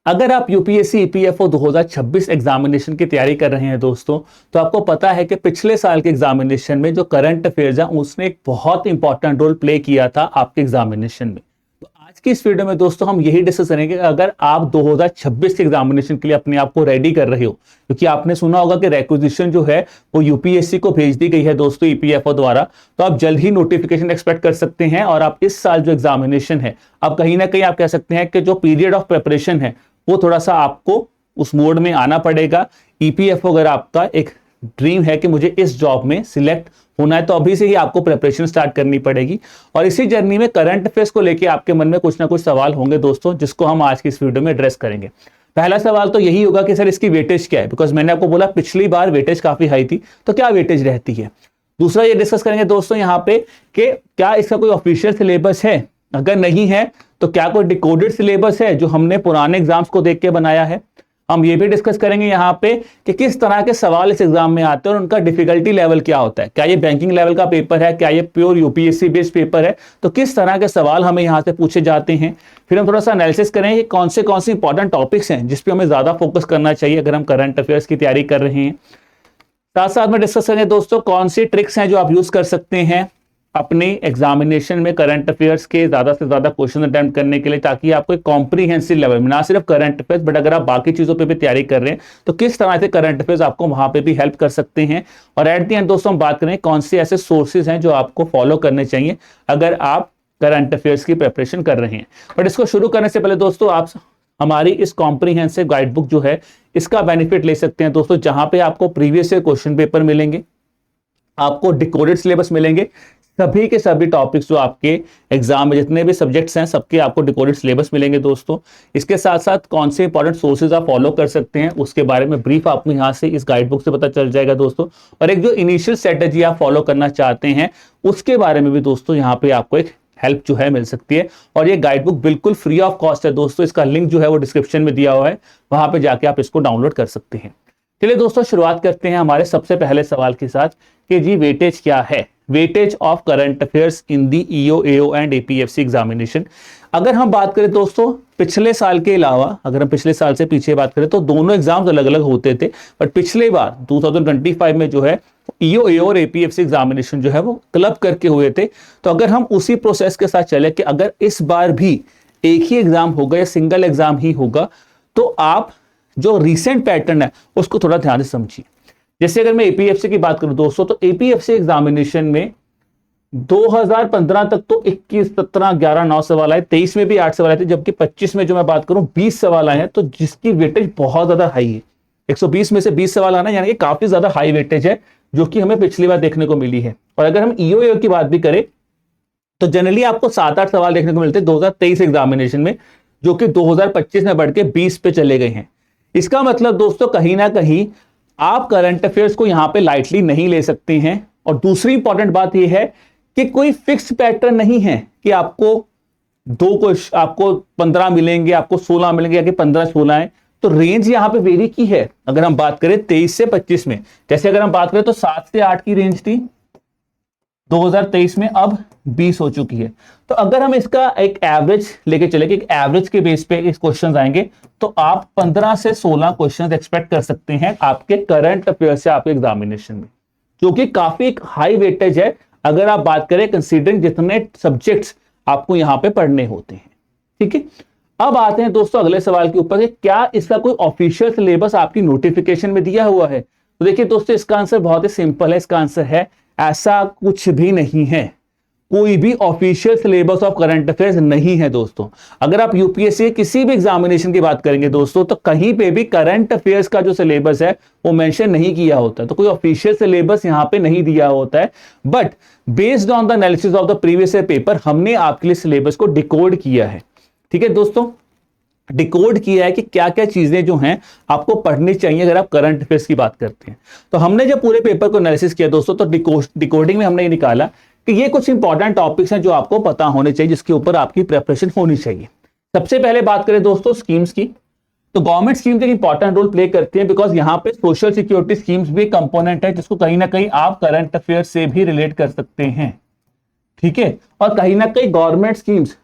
अगर आप UPSC EPFO 2026 examination की तैयारी कर रहे हैं दोस्तों, तो आपको पता है कि पिछले साल के एग्जामिनेशन में जो करंट अफेयर्स है उसने एक बहुत इंपॉर्टेंट रोल प्ले किया था आपके एग्जामिनेशन में। तो आज की इस वीडियो में दोस्तों हम यही डिस्कस करेंगे कि अगर आप 2026 के एग्जामिनेशन के लिए अपने आप को रेडी कर रहे हो, क्योंकि आपने सुना होगा कि रिक्वेजिशन जो है वो यूपीएससी को भेज दी गई है दोस्तों ईपीएफओ द्वारा, तो आप जल्द ही नोटिफिकेशन एक्सपेक्ट कर सकते हैं। और आप इस साल जो एग्जामिनेशन है, अब कहीं ना कहीं आप कह सकते हैं कि जो पीरियड ऑफ प्रिपरेशन है वो थोड़ा सा आपको उस मोड में आना पड़ेगा। ईपीएफओ अगर आपका एक ड्रीम है कि मुझे इस जॉब में सिलेक्ट होना है, तो अभी से ही आपको प्रिपरेशन स्टार्ट करनी पड़ेगी। और इसी जर्नी में करंट अफेयर्स को लेके आपके मन में कुछ ना कुछ सवाल होंगे दोस्तों, जिसको हम आज की इस वीडियो में एड्रेस करेंगे। पहला सवाल तो यही होगा कि सर इसकी वेटेज क्या है, बिकॉज मैंने आपको बोला पिछली बार वेटेज काफी हाई थी, तो क्या वेटेज रहती है। दूसरा ये डिस्कस करेंगे दोस्तों यहाँ पे कि क्या इसका कोई ऑफिशियल सिलेबस है, अगर नहीं है तो क्या कोई डिकोडेड सिलेबस है जो हमने पुराने एग्जाम्स को देख के बनाया है। हम ये भी डिस्कस करेंगे यहाँ पे कि किस तरह के सवाल इस एग्जाम में आते हैं और उनका डिफिकल्टी लेवल क्या होता है, क्या ये बैंकिंग लेवल का पेपर है, क्या ये प्योर यूपीएससी बेस्ड पेपर है, तो किस तरह के सवाल हमें यहाँ से पूछे जाते हैं। फिर हम थोड़ा सा एनालिसिस करें कि कौन से इंपॉर्टेंट टॉपिक्स हैं जिसपे हमें ज्यादा फोकस करना चाहिए अगर हम करंट अफेयर्स की तैयारी कर रहे हैं। साथ साथ में डिस्कस करेंगे दोस्तों कौन सी ट्रिक्स हैं जो आप यूज कर सकते हैं अपने एग्जामिनेशन में करंट अफेयर्स के ज्यादा से ज्यादा क्वेश्चन अटेम्प्ट करने के लिए, ताकि आपको एक कॉम्प्रिहेंसिव लेवल में ना सिर्फ करंट अफेयर्स बट अगर आप बाकी चीजों पे भी तैयारी कर रहे हैं तो किस तरह से करंट अफेयर्स आपको वहां पे भी हेल्प कर सकते हैं। और एट द एंड दोस्तों हम बात करें कौन से ऐसे सोर्सेज हैं जो आपको फॉलो करने चाहिए अगर आप करंट अफेयर्स की प्रिपरेशन कर रहे हैं। बट इसको शुरू करने से पहले दोस्तों आप हमारी इस कॉम्प्रिहेंसिव गाइड बुक जो है इसका बेनिफिट ले सकते हैं दोस्तों, जहां पे आपको प्रीवियस ईयर क्वेश्चन पेपर मिलेंगे, आपको डिकोडेड सिलेबस मिलेंगे, सभी के सभी टॉपिक्स जो आपके एग्जाम में जितने भी सब्जेक्ट्स हैं सबके आपको डिकोडेड सिलेबस मिलेंगे दोस्तों। इसके साथ साथ कौन से इंपॉर्टेंट सोर्सेज आप फॉलो कर सकते हैं उसके बारे में ब्रीफ आपको यहाँ से इस गाइड बुक से पता चल जाएगा दोस्तों। और एक जो इनिशियल स्ट्रेटेजी आप फॉलो करना चाहते हैं उसके बारे में भी दोस्तों यहाँ पे आपको एक हेल्प जो है मिल सकती है। और ये गाइड बुक बिल्कुल फ्री ऑफ कॉस्ट है दोस्तों, इसका लिंक जो है वो डिस्क्रिप्शन में दिया हुआ है, वहां पे जाके आप इसको डाउनलोड कर सकते हैं। चलिए दोस्तों शुरुआत करते हैं हमारे सबसे पहले सवाल के साथ कि जी वेटेज क्या है, weightage of current affairs in the EO AO and APFC examination. अगर हम बात करें दोस्तों पिछले साल के अलावा, अगर हम पिछले साल से पीछे बात करें तो दोनों एग्जाम्स अलग अलग होते थे, बट पिछले बार 2025 में जो है ईओ एओ और एपीएफसी एग्जामिनेशन जो है वो क्लब करके हुए थे। तो अगर हम उसी प्रोसेस के साथ चले कि अगर इस बार भी एक ही एग्जाम होगा या सिंगल एग्जाम ही होगा, तो आप जो रिसेंट पैटर्न है उसको थोड़ा ध्यान से समझिए। जैसे अगर मैं एपीएफसी की बात करूं दोस्तों, तो एपीएफसी एग्जामिनेशन में 2015 तक तो 21, 17, 11, 9 सवाल आए, 23 में भी 8 सवाल आए थे, जबकि 25 में जो मैं बात करूं 20 सवाल आए हैं, तो जिसकी वेटेज बहुत ज्यादा हाई है। 120 में से 20 सवाल आना यानी कि काफी ज्यादा हाई वेटेज है, जो कि हमें पिछली बार देखने को मिली है। और अगर हम ईओ की बात भी करें तो जनरली आपको 7-8 सवाल देखने को मिलते हैं 2023 एग्जामिनेशन में, जो कि 2025 में बढ़ के 20 पे चले गए हैं। इसका मतलब दोस्तों कहीं ना कहीं आप करंट अफेयर्स को यहां पे लाइटली नहीं ले सकते हैं। और दूसरी इंपॉर्टेंट बात यह है कि कोई फिक्स पैटर्न नहीं है कि आपको आपको 15 मिलेंगे, आपको 16 मिलेंगे या कि 15-16 है, तो रेंज यहां पे वेरी की है। अगर हम बात करें 23 से 25 में, जैसे अगर हम बात करें तो 7 से 8 की रेंज थी 2023 में, अब 20 हो चुकी है। तो अगर हम इसका एक एवरेज लेके चले कि एक एवरेज के बेस पे इस क्वेश्चंस आएंगे, तो आप 15 से 16 क्वेश्चंस एक्सपेक्ट कर सकते हैं आपके करंट अफेयर से आपके एग्जामिनेशन में, जो कि काफी एक हाई वेटेज है अगर आप बात करें कंसीडरिंग जितने सब्जेक्ट्स आपको यहां पे पढ़ने होते हैं। ठीक है, अब आते हैं दोस्तों अगले सवाल के ऊपर, क्या इसका कोई ऑफिशियल सिलेबस आपकी नोटिफिकेशन में दिया हुआ है। तो देखिए दोस्तों इसका आंसर बहुत ही सिंपल है, इसका आंसर है ऐसा कुछ भी नहीं है, कोई भी official syllabus of current affairs नहीं है दोस्तों। अगर आप यूपीएससी किसी भी एग्जामिनेशन की बात करेंगे दोस्तों, तो कहीं पे भी करंट अफेयर्स का जो सिलेबस है वो मेंशन नहीं किया होता, तो कोई ऑफिशियल सिलेबस यहां पे नहीं दिया होता है। But based on the analysis of the previous year paper हमने आपके लिए सिलेबस को डिकोड किया है। ठीक है दोस्तों, डिकोड किया है कि क्या क्या चीजें जो हैं आपको पढ़नी चाहिए अगर आप करंट अफेयर्स की बात करते हैं। तो हमने जब पूरे पेपर को एनालिसिस किया दोस्तों, तो डिकोडिंग में हमने ये निकाला कि ये कुछ इंपॉर्टेंट टॉपिक्स हैं जो आपको पता होने चाहिए, जिसके ऊपर आपकी प्रिपरेशन होनी चाहिए। सबसे पहले बात करें दोस्तों स्कीम्स की, तो गवर्नमेंट स्कीम्स एक इंपॉर्टेंट रोल प्ले करती है, बिकॉज यहाँ पे सोशल सिक्योरिटी स्कीम्स भी कंपोनेंट है, जिसको कहीं ना कहीं आप करंट अफेयर से भी रिलेट कर सकते हैं। ठीक है, और कहीं ना कहीं government schemes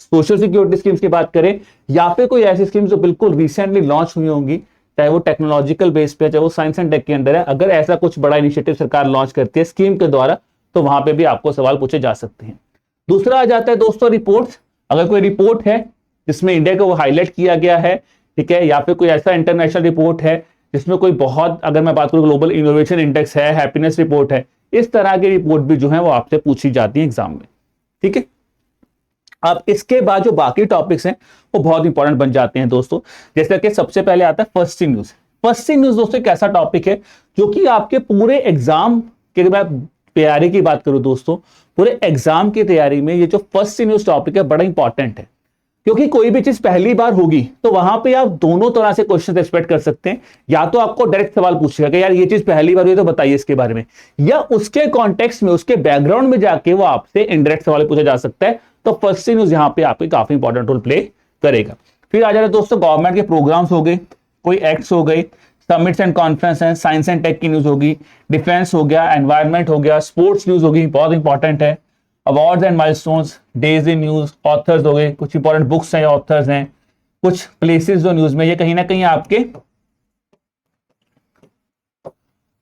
social security schemes की बात करें या फिर कोई ऐसी स्कीम जो बिल्कुल रिसेंटली लॉन्च हुई होंगी, चाहे वो टेक्नोलॉजिकल बेस पे, चाहे वो साइंस एंड टेक के अंदर है, अगर ऐसा कुछ बड़ा इनिशिएटिव सरकार लॉन्च करती है स्कीम के द्वारा, तो वहां पे भी आपको सवाल पूछे जा सकते हैं। दूसरा आ जाता है दोस्तों रिपोर्ट्स। अगर कोई रिपोर्ट है जिसमें इंडिया को हाईलाइट किया गया है, ठीक है, या फिर कोई ऐसा इंटरनेशनल रिपोर्ट है जिसमें कोई बहुत, अगर मैं बात करूं ग्लोबल इनोवेशन इंडेक्स है, हैप्पीनेस रिपोर्ट है, इस तरह की रिपोर्ट भी जो है वो आपसे पूछी जाती है एग्जाम में, ठीक है। अब इसके बाद जो बाकी टॉपिक्स हैं वो बहुत इंपॉर्टेंट बन जाते हैं दोस्तों। जैसे कि सबसे पहले आता है first in news. First in news दोस्तों एक ऐसा टॉपिक है जो कि आपके पूरे एग्जाम के, मैं तैयारी की बात करूं दोस्तों, पूरे एग्जाम की तैयारी में ये जो फर्स्ट इन न्यूज टॉपिक है बड़ा इंपॉर्टेंट है, क्योंकि कोई भी चीज पहली बार होगी तो वहां पे आप दोनों तरह से क्वेश्चन एक्सपेक्ट कर सकते हैं। या तो आपको डायरेक्ट सवाल पूछेगा कि यार ये चीज पहली बार हुई तो बताइए इसके बारे में, या उसके कॉन्टेक्स्ट में, उसके बैकग्राउंड में जाके वो आपसे इनडायरेक्ट सवाल पूछा जा सकता है। तो फर्स्ट न्यूज यहां पे आपके काफी इंपॉर्टेंट रोल प्ले करेगा। फिर आ जाए दोस्तों गवर्नमेंट के प्रोग्राम्स हो गए, कोई एक्ट्स हो गए, समिट्स एंड कॉन्फ्रेंस है, साइंस एंड टेक की न्यूज होगी, डिफेंस हो गया, एनवायरमेंट हो गया, स्पोर्ट्स न्यूज होगी, बहुत इंपॉर्टेंट है, awards and milestones, days in news, authors हो गए, कुछ इंपॉर्टेंट बुक्स हैं, ऑथर्स हैं, कुछ प्लेसेस जो न्यूज में, ये कहीं ना कहीं आपके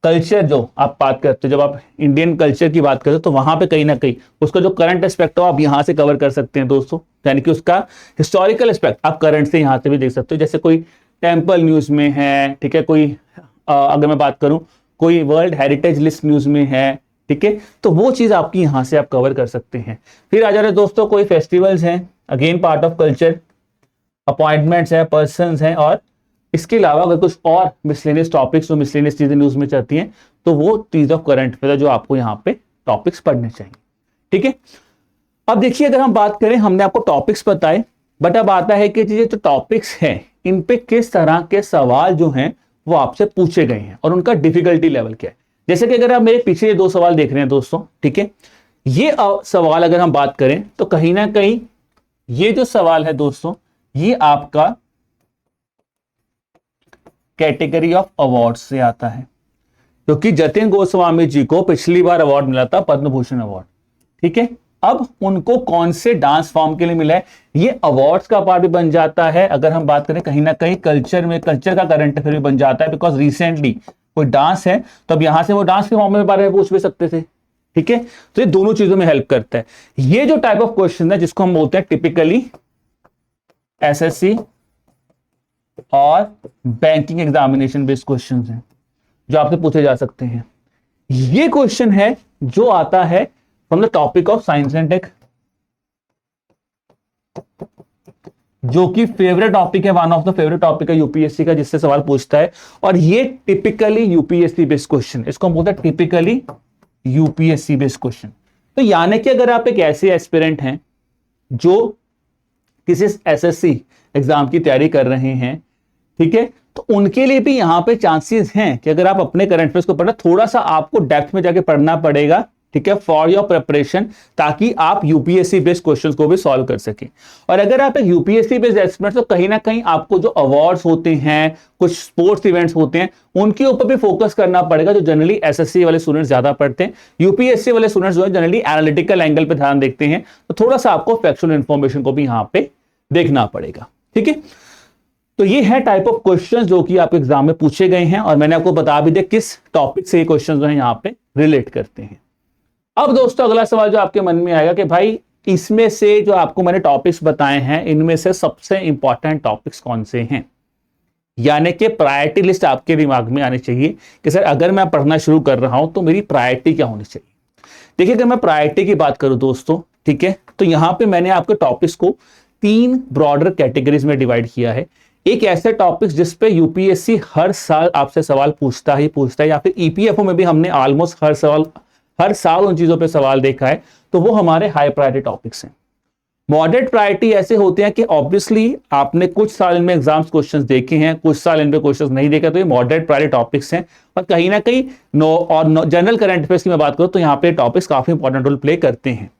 कल्चर जो आप बात करते हो, जब आप इंडियन कल्चर की बात करते हो तो वहां पे कहीं ना कहीं उसका जो करंट एस्पेक्ट हो आप यहां से कवर कर सकते हैं दोस्तों, यानी कि उसका हिस्टोरिकल एस्पेक्ट आप करंट से यहां से भी देख सकते हो। जैसे कोई टेम्पल न्यूज में है, ठीक है, कोई अगर मैं बात करूं कोई वर्ल्ड हेरिटेज लिस्ट न्यूज में है, ठीक है, तो वो चीज आपकी यहां से आप कवर कर सकते हैं। फिर आ जा रहे दोस्तों कोई फेस्टिवल्स हैं, again part of culture, appointments हैं, पर्संस हैं, और इसके अलावा अगर कुछ और मिसलेनियस टॉपिक्स और मिसलेनियस चीजें न्यूज में चलती हैं तो वो चीज ऑफ करंट अफेयर जो आपको यहाँ पे टॉपिक्स पढ़ने चाहिए, ठीक है। अब देखिए अगर हम बात करें, हमने आपको टॉपिक्स बताए, बट अब आता है कि ये जो टॉपिक्स हैं इन पे किस तरह के सवाल जो हैं वो आपसे पूछे गए हैं और उनका डिफिकल्टी लेवल क्या है। जैसे कि अगर आप मेरे पीछे ये दो सवाल देख रहे हैं दोस्तों, ठीक है, ये सवाल अगर हम बात करें तो कहीं ना कहीं ये जो सवाल है दोस्तों ये आपका कैटेगरी ऑफ अवार्ड से आता है, क्योंकि जतिन गोस्वामी जी को पिछली बार अवार्ड मिला था पद्म भूषण अवार्ड, ठीक है। अब उनको कौन से डांस फॉर्म के लिए मिला है, ये अवार्ड्स का पार्ट भी बन जाता है। अगर हम बात करें कहीं ना कहीं कल्चर में, कल्चर का करंट अफेयर भी बन जाता है, बिकॉज रिसेंटली कोई डांस है तो अब यहां से वो डांस के फॉर्म में बारे में पूछ भी सकते थे, ठीक है। तो ये दोनों चीजों में हेल्प करता है। ये जो टाइप ऑफ क्वेश्चन है जिसको हम बोलते हैं टिपिकली एसएससी और बैंकिंग एग्जामिनेशन बेस्ड क्वेश्चंस हैं जो आपसे पूछे जा सकते हैं। ये क्वेश्चन है जो आता है from the topic of science and tech, जो कि फेवरेट टॉपिक है, one of the favourite topic है यूपीएससी का, जिससे सवाल पूछता है। और ये टिपिकली यूपीएससी बेस्ड क्वेश्चन, इसको हम बोलते हैं टिपिकली यूपीएससी बेस्ड क्वेश्चन। तो यानी कि अगर आप एक ऐसे एस्पिरेंट हैं जो किसी एसएससी एग्जाम की तैयारी कर रहे हैं, ठीक है, तो उनके लिए भी यहां पे चांसेस हैं कि अगर आप अपने करंट अफेयर्स को पढ़ना, थोड़ा सा आपको डेप्थ में जाके पढ़ना पड़ेगा, ठीक है, फॉर योर प्रिपरेशन, ताकि आप यूपीएससी बेस्ड क्वेश्चंस को भी सॉल्व कर सकें। और अगर आप एक यूपीएससी बेस्ड एस्पिरेंट तो कहीं ना कहीं आपको जो अवार्ड्स होते हैं, कुछ स्पोर्ट्स इवेंट्स होते हैं, उनके ऊपर भी फोकस करना पड़ेगा, जो जनरली एसएससी वाले स्टूडेंट्स ज्यादा पढ़ते हैं। यूपीएससी वाले स्टूडेंट्स जो है जनरली एनालिटिकल एंगल पे ध्यान देखते हैं, तो थोड़ा सा आपको फैक्चुअल इंफॉर्मेशन को भी यहां पे देखना पड़ेगा, ठीक है। तो ये है टाइप ऑफ क्वेश्चंस जो कि आपके एग्जाम में पूछे गए हैं, और मैंने आपको बता भी दिया किस टॉपिक से ये क्वेश्चंस जो है यहां पे रिलेट करते हैं। अब दोस्तों अगला सवाल जो आपके मन में आएगा कि भाई इसमें से जो आपको मैंने टॉपिक्स बताए हैं इनमें से सबसे इंपॉर्टेंट टॉपिक्स कौन से हैं, यानी कि प्रायोरिटी लिस्ट आपके दिमाग में आनी चाहिए कि सर अगर मैं पढ़ना शुरू कर रहा हूं तो मेरी प्रायोरिटी क्या होनी चाहिए। देखिए अगर मैं प्रायोरिटी की बात करूं दोस्तों, ठीक है, तो यहां पे मैंने आपके टॉपिक्स को 3 ब्रॉडर कैटेगरीज में डिवाइड किया है। एक ऐसे टॉपिक्स जिस पे यूपीएससी हर साल आपसे सवाल पूछता है, या फिर ईपीएफओ में भी हमने ऑलमोस्ट हर साल उन चीजों पे सवाल देखा है, तो वो हमारे हाई प्रायोरिटी टॉपिक्स हैं। मॉडरेट प्रायोरिटी ऐसे होते हैं कि ऑब्वियसली आपने कुछ साल इनमें एग्जाम्स क्वेश्चंस देखे हैं, कुछ साल इनमें क्वेश्चंस नहीं देखे, तो ये मॉडरेट प्रायोरिटी टॉपिक्स हैं। और कहीं ना कहीं जनरल करंट अफेयर्स की मैं बात करूं तो यहाँ पे टॉपिक्स काफी इंपॉर्टेंट रोल प्ले करते हैं।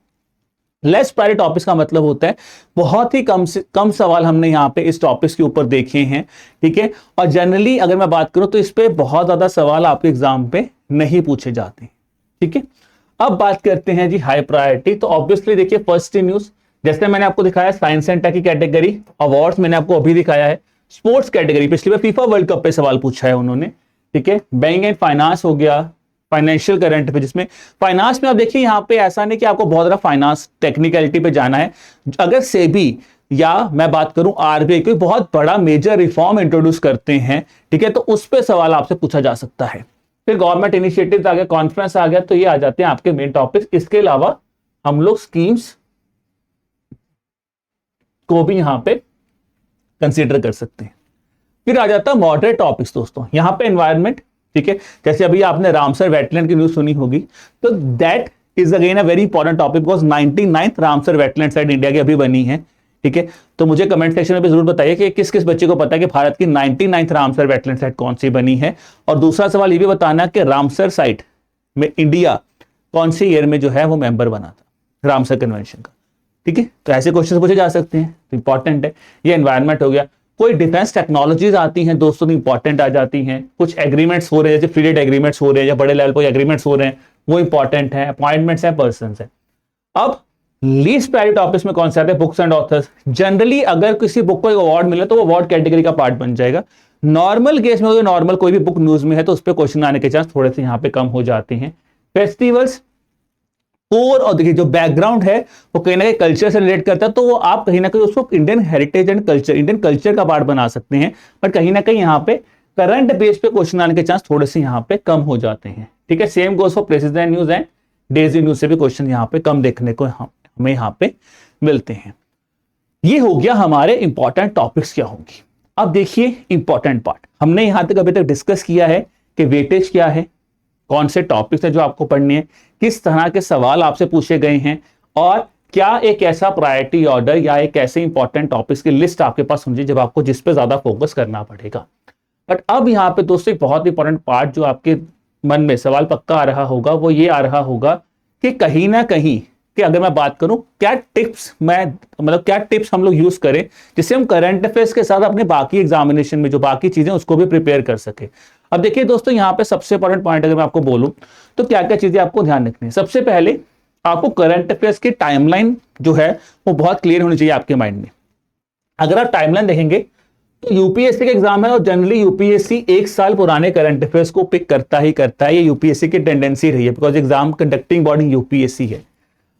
लेस प्रायोरिटी टॉपिक्स का मतलब होता है बहुत ही कम सवाल हमने यहाँ पे इस टॉपिक्स के ऊपर देखे हैं, ठीक है। और जनरली अगर मैं बात करूं तो इस पे बहुत ज्यादा सवाल आपके एग्जाम पे नहीं पूछे जाते, ठीक है। अब बात करते हैं जी हाई प्रायोरिटी। तो ऑब्वियसली देखिए फर्स्ट इन न्यूज, जैसे मैंने आपको दिखाया साइंस एंड टेक की कैटेगरी, अवार्ड्स मैंने आपको अभी दिखाया है, स्पोर्ट्स कैटेगरी पिछली बार फीफा वर्ल्ड कप पे सवाल पूछा है उन्होंने, ठीक है। बैंक एंड फाइनेंस हो गया, फाइनेंशियल करंट पे, जिसमें फाइनेंस में आप देखिए यहाँ पे ऐसा नहीं कि आपको बहुत ज्यादा फाइनेंस टेक्निकलिटी पे जाना है। अगर सेबी या मैं बात करूं आरबीआई कोई बहुत बड़ा मेजर रिफॉर्म इंट्रोड्यूस करते हैं, ठीक है, तो उस पे सवाल आपसे पूछा जा सकता है। फिर गवर्नमेंट इनिशिएटिव आ गया, कॉन्फ्रेंस आ गया, तो ये आ जाते हैं आपके मेन टॉपिक। इसके अलावा हम लोग स्कीम्स को भी यहां पे कंसीडर कर सकते हैं। फिर आ जाता है मॉडरेट टॉपिक्स दोस्तों, यहां पे एनवायरनमेंट, ठीक है, जैसे अभी आपने रामसर वेटलैंड की न्यूज सुनी होगी, तो that is again a very important topic because 99th Ramsar wetland site India की अभी बनी है, ठीक है। तो मुझे कमेंट सेक्शन में भी जरूर बताइए कि किस किस बच्चे को पता है कि भारत की 99th रामसर वेटलैंड साइट कौन सी बनी है। और दूसरा सवाल ये भी बताना कि रामसर साइट में इंडिया कौन सी ईयर में जो है वो मेंबर बना था रामसर कन्वेंशन का, ठीक है। तो ऐसे क्वेश्चन पूछे जा सकते हैं, तो इंपॉर्टेंट है। ये एनवायरनमेंट हो गया। कोई डिफेंस टेक्नोलॉजीज आती हैं दोस्तों, इंपॉर्टेंट आ जाती हैं। कुछ एग्रीमेंट्स हो रहे हैं, जैसे फ्री ट्रेड एग्रीमेंट्स हो रहे हैं या बड़े लेवल पर एग्रीमेंट्स हो रहे हैं, वो इंपॉर्टेंट है। अपॉइंटमेंट्स हैं, पर्सन्स हैं। अब लीस्ट प्रायोरिटी टॉपिक्स में कौन से आते हैं? Books and authors. जनरली अगर किसी बुक को एक अवार्ड मिले तो वो अवार्ड कैटेगरी का पार्ट बन जाएगा। नॉर्मल केस में नॉर्मल कोई भी बुक न्यूज में है तो उस पर क्वेश्चन आने के चांस थोड़े से यहाँ पे कम हो जाते हैं। फेस्टिवल्स, कोर और देखिए जो बैकग्राउंड है वो कहीं ना कहीं कल्चर से रिलेट करता है, तो वो आप कहीं ना कहीं उसको Indian heritage and culture, Indian culture का पार्ट बना सकते हैं। बट कहीं ना कहीं यहाँ पे करंट बेस पे क्वेश्चन आने के चांस थोड़े से यहाँ पे कम हो जाते हैं, ठीक है। Same goes for president news and Daisy news से भी क्वेश्चन यहाँ पे कम देखने को हमें यहाँ पे मिलते हैं। ये हो गया हमारे इंपॉर्टेंट टॉपिक्स क्या होंगी। अब देखिए इंपॉर्टेंट पार्ट, हमने यहां तक अभी तक डिस्कस किया है कि वेटेज क्या है, कौन से टॉपिक्स है जो आपको पढ़ने हैं, किस तरह के सवाल आपसे पूछे गए हैं, और क्या एक ऐसा प्रायोरिटी ऑर्डर या एक ऐसे इंपॉर्टेंट टॉपिक्स की लिस्ट आपके पास होनी चाहिए जब आपको जिस पे ज्यादा फोकस करना पड़ेगा। बट अब यहाँ पे दोस्तों एक बहुत इंपॉर्टेंट पार्ट जो आपके मन में सवाल पक्का आ रहा होगा वो ये आ रहा होगा कि कहीं ना कहीं कि अगर मैं बात करूं क्या टिप्स हम लोग यूज करें जिससे हम करंट अफेयर्स के साथ अपने बाकी एग्जामिनेशन में जो बाकी चीजें उसको भी प्रिपेयर कर सके। अब देखिए दोस्तों यहाँ पे सबसे इंपॉर्टेंट पॉइंट अगर मैं आपको बोलूं तो क्या क्या चीजें आपको ध्यान रखनी है। सबसे पहले आपको करंट अफेयर्स की टाइमलाइन जो है वो बहुत क्लियर होनी चाहिए आपके माइंड में। अगर आप टाइमलाइन देखेंगे तो यूपीएससी का एग्जाम है और जनरली यूपीएससी एक साल पुराने करंट अफेयर्स को पिक करता ही करता है। ये यूपीएससी की टेंडेंसी रही है because exam conducting body UPSC है।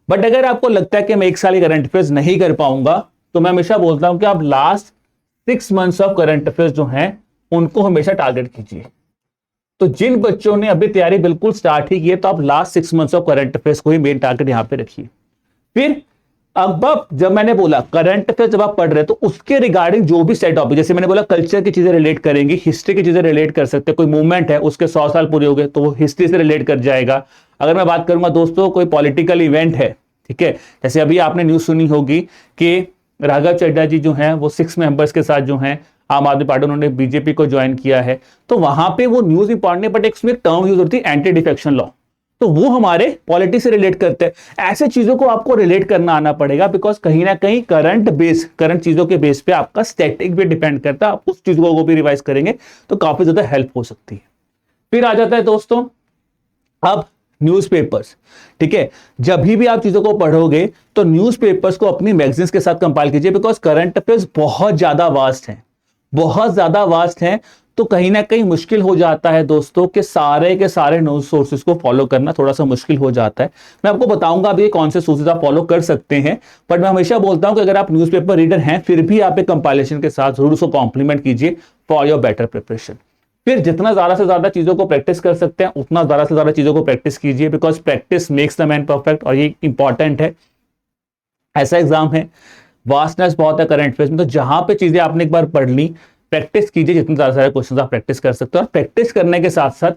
बट अगर आपको लगता है कि मैं एक साल करंट अफेयर्स नहीं कर पाऊंगा तो मैं हमेशा बोलता हूं कि आप last 6 months of current affairs जो हैं उनको हमेशा टारगेट कीजिए। तो जिन बच्चों ने अभी तैयारी बिल्कुल स्टार्ट ही की है तो आप last 6 months of current affairs को ही मेन टारगेट यहां पे रखिए। फिर अब जब मैंने बोला करंट अफेयर जब आप पढ़ रहे हैं तो उसके रिगार्डिंग जो भी सेट टॉपिक, जैसे मैंने बोला कल्चर की चीजें रिलेट करेंगी, हिस्ट्री की चीजें रिलेट कर सकते हैं। कोई मूवमेंट है उसके 100 साल पूरे हो गए तो वो हिस्ट्री से रिलेट कर जाएगा। अगर मैं बात करूंगा दोस्तों कोई पॉलिटिकल इवेंट है, ठीक है, जैसे अभी आपने न्यूज सुनी होगी कि राघव चड्ढा जी जो हैं वो 6 मेंबर्स के साथ जो हैं आम आदमी पार्टी उन्होंने बीजेपी को ज्वाइन किया है, तो वहां पे वो न्यूज इंपॉर्टेंट है बट एक उसमें टर्म यूज होती है एंटी डिफेक्शन लॉ, तो वो हमारे पॉलिटिक्स से रिलेट करते हैं। ऐसे चीजों को आपको रिलेट करना आना पड़ेगा बिकॉज कहीं ना कहीं करंट चीजों के बेस पे आपका स्टैटिक भी डिपेंड करता है। आप उस चीजों को भी रिवाइज करेंगे तो काफी ज्यादा हेल्प हो सकती है। फिर आ जाता है दोस्तों अब न्यूज़पेपर्स, ठीक है। जब भी आप चीजों को पढ़ोगे तो न्यूज़पेपर्स को अपनी मैगजीन्स के साथ कंपाइल कीजिए बिकॉज करंट अफेयर्स बहुत ज्यादा वास्ट हैं, बहुत ज्यादा वास्ट हैं। तो कहीं ना कहीं मुश्किल हो जाता है दोस्तों कि सारे के सारे न्यूज सोर्सेज को फॉलो करना थोड़ा सा मुश्किल हो जाता है। मैं आपको बताऊंगा अभी कौन से सोर्सेज आप फॉलो कर सकते हैं, बट मैं हमेशा बोलता हूं कि अगर आप न्यूज़पेपर रीडर हैं फिर भी आप एक कंपाइलेशन के साथ जरूर उसको कॉम्प्लीमेंट कीजिए फॉर योर बेटर प्रिपरेशन। फिर जितना ज्यादा से ज्यादा चीजों को प्रैक्टिस कर सकते हैं उतना ज्यादा से ज्यादा चीजों को प्रैक्टिस कीजिए because practice makes the man perfect, और ये इंपॉर्टेंट है। ऐसा एग्जाम है, वास्टनेस बहुत है करंट अफेयर्स में, तो जहां पे चीजें आपने एक बार पढ़ ली प्रैक्टिस कीजिए, जितने ज्यादा सारे क्वेश्चन आप प्रैक्टिस कर सकते हो। और प्रैक्टिस करने के साथ साथ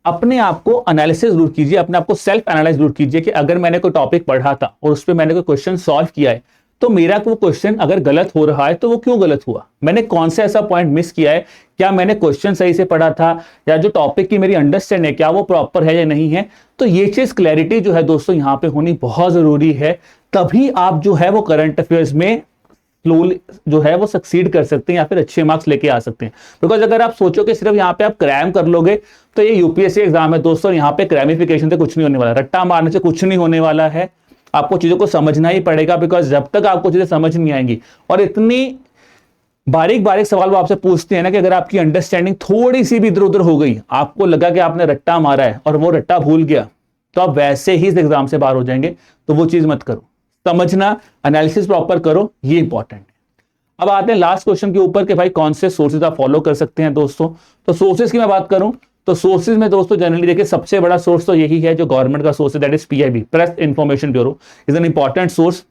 अपने आप को एनालिसिस जरूर कीजिए, अपने आप को सेल्फ एनालाइज जरूर कीजिए कि अगर मैंने कोई टॉपिक पढ़ा था और उस पर मैंने कोई क्वेश्चन सॉल्व किया है तो मेरा वो क्वेश्चन अगर गलत हो रहा है तो वो क्यों गलत हुआ, मैंने कौन सा ऐसा पॉइंट मिस किया है, क्या मैंने क्वेश्चन सही से पढ़ा था, या जो टॉपिक की मेरी अंडरस्टैंडिंग है क्या वो प्रॉपर है या नहीं है। तो ये चीज क्लैरिटी जो है दोस्तों यहाँ पे होनी बहुत जरूरी है, तभी आप जो है वो करंट अफेयर्स में जो है वो सक्सीड कर सकते हैं या फिर अच्छे मार्क्स लेके आ सकते हैं। बिकॉज अगर आप सोचो कि सिर्फ यहाँ पे आप क्रैम कर लोगे तो ये यूपीएससी एग्जाम है दोस्तों, यहाँ पे क्रैमिफिकेशन से कुछ नहीं होने वाला, रट्टा मारने से कुछ नहीं होने वाला है। आपको चीज़ों को समझना ही पड़ेगा, बिकॉज जब तक आपको चीज़ें समझ नहीं आएंगी और इतनी बारीक बारीक सवाल वो आपसे पूछते हैं ना कि अगर आपकी अंडरस्टैंडिंग थोड़ी सी भी इधर उधर हो गई, आपको लगा कि आपने रट्टा मारा है और वो रट्टा भूल गया, तो आप वैसे ही इस एग्जाम से बाहर हो जाएंगे। तो वो चीज मत करो, समझना, एनालिसिस प्रॉपर करो, ये इंपॉर्टेंट है। अब आते हैं लास्ट क्वेश्चन के ऊपर कि भाई कौन से सोर्सेज आप फॉलो कर सकते हैं दोस्तों। तो सोर्सेज की मैं बात करूं तो सोर्सेज में दोस्तों जनरली देखिए सबसे बड़ा सोर्स तो यही है जो गवर्नमेंट का सोर्स है, that is PIB, press information bureau is an important source,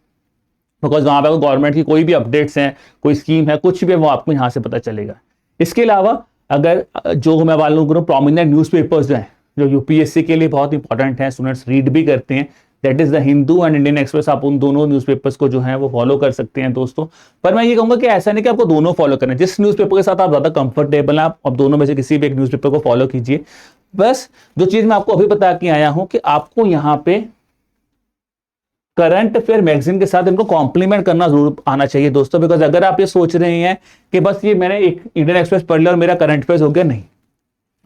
because वहां पर गवर्नमेंट की कोई भी अपडेट्स हैं, कोई स्कीम है, कुछ भी है, वो आपको यहां से पता चलेगा। इसके अलावा अगर जो मैं मालूम करूँ प्रोमिनेंट न्यूज़पेपर्स जो हैं जो यूपीएससी के लिए बहुत इंपॉर्टेंट है, स्टूडेंट्स रीड भी करते हैं, that is the Hindu and Indian express, आप उन दोनों न्यूज़पेपर्स को जो है वो फॉलो कर सकते हैं दोस्तों। पर मैं ये कहूंगा कि ऐसा नहीं कि आपको दोनों फॉलो करना है, जिस न्यूज़पेपर के साथ आप ज्यादा कंफर्टेबल हैं आप दोनों में से किसी भी एक न्यूज़पेपर को फॉलो कीजिए। बस जो चीज मैं आपको अभी बता के आया हूं कि आपको यहाँ पे करंट अफेयर मैगजीन के साथ इनको कॉम्प्लीमेंट करना जरूर आना चाहिए दोस्तों, बिकॉज अगर आप ये सोच रहे हैं कि बस ये मैंने एक इंडियन एक्सप्रेस पढ़ लिया और मेरा करंट अफेयर्स हो गया, नहीं,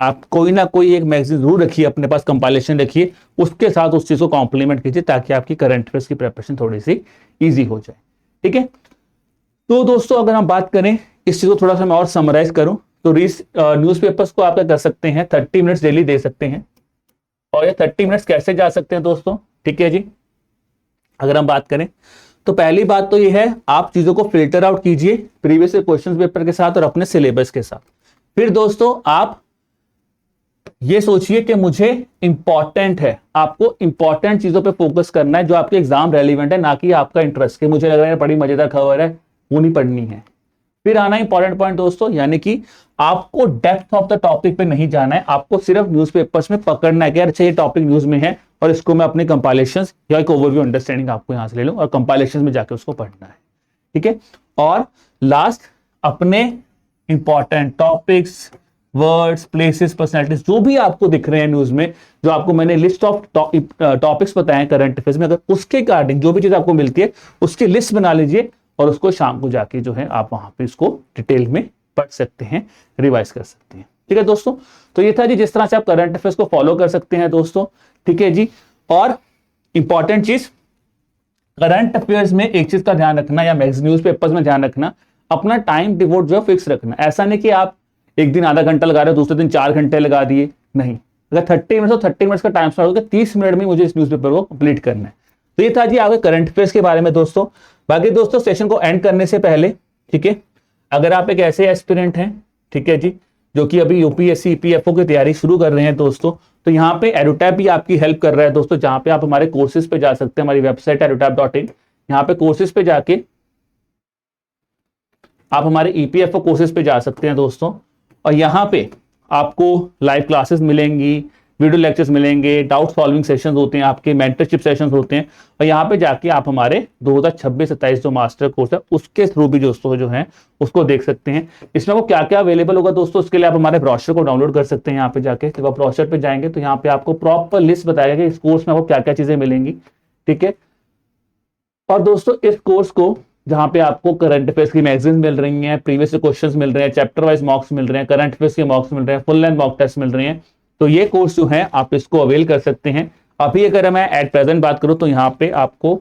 आप कोई ना कोई एक मैगजीन जरूर रखिए अपने पास, कंपाइलेशन रखिए, उसके साथ उस चीज को कॉम्प्लीमेंट कीजिए ताकि आपकी करंट अफेयर्स की प्रिपरेशन थोड़ी सी ईजी हो जाए। ठीक है, तो दोस्तों अगर हम बात करें इस चीज को थोड़ा सा मैं और समराइज करूं तो न्यूज़पेपर्स को आप क्या कर सकते हैं, 30 मिनट्स डेली दे सकते हैं। और ये 30 मिनट्स कैसे जा सकते हैं दोस्तों, ठीक है जी, अगर हम बात करें तो पहली बात तो ये है आप चीजों को फिल्टर आउट कीजिए प्रीवियस क्वेश्चन पेपर के साथ और अपने सिलेबस के साथ। फिर दोस्तों आप ये सोचिए कि मुझे इंपॉर्टेंट है, आपको इंपॉर्टेंट चीजों पे फोकस करना है जो आपके एग्जाम रेलिवेंट है, ना कि आपका इंटरेस्ट, कि मुझे लग रहा है बड़ी मजेदार खबर है वो नहीं पढ़नी है। फिर आना इंपॉर्टेंट पॉइंट दोस्तों, यानी कि आपको डेप्थ ऑफ द टॉपिक पे नहीं जाना है, आपको सिर्फ न्यूज़पेपर्स में पकड़ना है कि अच्छा ये टॉपिक न्यूज में है और इसको मैं अपने कंपाइलेशंस या एक ओवरव्यू अंडरस्टैंडिंग आपको यहां से ले लूं और कंपाइलेशंस में जाके उसको पढ़ना है। ठीक है, और लास्ट अपने important topics, words, places, personalities जो भी आपको दिख रहे हैं न्यूज में, जो आपको मैंने लिस्ट ऑफ टॉपिक्स बताए करंट अफेयर्स में, अगर उसके अकॉर्डिंग जो भी चीज आपको मिलती है उसकी लिस्ट बना लीजिए और उसको शाम को जाके जो है आप वहां पे इसको डिटेल में पढ़ सकते हैं, रिवाइज कर सकते हैं। ठीक है दोस्तों, तो ये था जी जिस तरह से आप करंट अफेयर्स को फॉलो कर सकते हैं दोस्तों। ठीक है जी, और इंपॉर्टेंट चीज करंट अफेयर्स में एक चीज का ध्यान रखना या न्यूज पेपर्स में ध्यान रखना, अपना टाइम डिवोट जो है फिक्स रखना। ऐसा नहीं कि आप एक दिन आधा घंटा लगा रहे हो दूसरे दिन 4 घंटे लगा दिए, नहीं, अगर 30 मिनट तो 30 मिनट का टाइम स्लॉट होगा, 30 मिनट में मुझे इस न्यूज़पेपर को कंप्लीट करना है। तो ये था जी आपके करंट अफेयर्स के बारे में दोस्तों। बाकी दोस्तों सेशन को एंड करने से पहले, ठीक है, अगर आप एक ऐसे एस्पिरेंट हैं, ठीक है जी, जो कि अभी यूपीएससी ईपीएफओ की तैयारी शुरू कर रहे हैं दोस्तों, तो यहाँ पे एडुटैप भी आपकी हेल्प कर रहा है दोस्तों, जहां पे आप हमारे कोर्सेज पे जा सकते हैं, हमारी वेबसाइट edutap.in, यहाँ पे कोर्सेज पे जाके आप हमारे ईपीएफओ कोर्सेज पे जा सकते हैं दोस्तों। और यहाँ पे आपको लाइव क्लासेस मिलेंगी, वीडियो लेक्चर्स मिलेंगे, डाउट सॉल्विंग सेशंस होते हैं, आपके मेंटरशिप सेशंस होते हैं, और यहाँ पे जाके आप हमारे 2026-27 जो मास्टर कोर्स है उसके थ्रू भी दोस्तों जो है उसको देख सकते हैं। इसमें वो क्या क्या अवेलेबल होगा दोस्तों, उसके लिए आप हमारे ब्रोशर को डाउनलोड कर सकते हैं। यहाँ पे जाके जब आप ब्रोशर पे जाएंगे तो यहाँ पे आपको प्रॉपर लिस्ट बताएगा कि इस कोर्स में आपको क्या क्या चीजें मिलेंगी। ठीक है, और दोस्तों इस कोर्स को जहां पे आपको करंट अफेयर्स की मैगजीन मिल रही हैं, प्रीवियस क्वेश्चंस मिल रहे हैं, चैप्टर वाइज मॉक्स मिल रहे हैं, करंट अफेयर्स के मॉक्स मिल रहे हैं, फुल लेंथ मॉक टेस्ट मिल रहे हैं, तो ये कोर्स जो है आप इसको अवेल कर सकते हैं। अभी अगर मैं एट प्रेजेंट बात करूं तो यहाँ पे आपको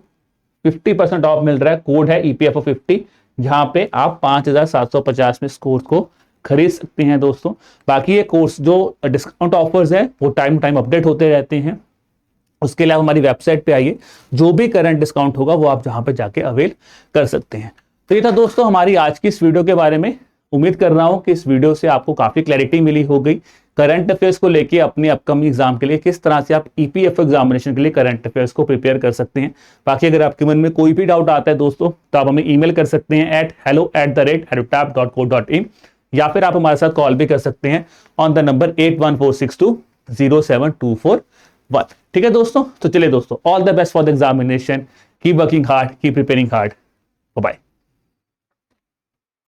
50% ऑफ मिल रहा है, कोड है EPFO 50, जहां पे आप 5750 में इस कोर्स को खरीद सकते हैं दोस्तों। बाकी ये कोर्स जो डिस्काउंट ऑफर्स है वो टाइम टाइम अपडेट होते रहते हैं, उसके लिए आप हमारी वेबसाइट पे आइए, जो भी करंट डिस्काउंट होगा वो आप जहां पे जाके अवेल कर सकते हैं। तो ये था दोस्तों हमारी आज की इस वीडियो के बारे में। उम्मीद कर रहा हूं कि इस वीडियो से आपको काफी क्लैरिटी मिली हो गई करंट अफेयर्स को लेके अपने अपकमिंग एग्जाम के लिए, किस तरह से आप EPFO एग्जामिनेशन के लिए करंट अफेयर्स को प्रिपेयर कर सकते हैं। बाकी अगर आपके मन में कोई भी डाउट आता है दोस्तों तो आप हमें ईमेल कर सकते हैं hello@edutap.co.in, या फिर आप हमारे साथ कॉल भी कर सकते हैं ऑन द नंबर 8146207241। ठीक है दोस्तों, तो चलिए दोस्तों, all the best for the examination, keep working hard, keep preparing hard, bye.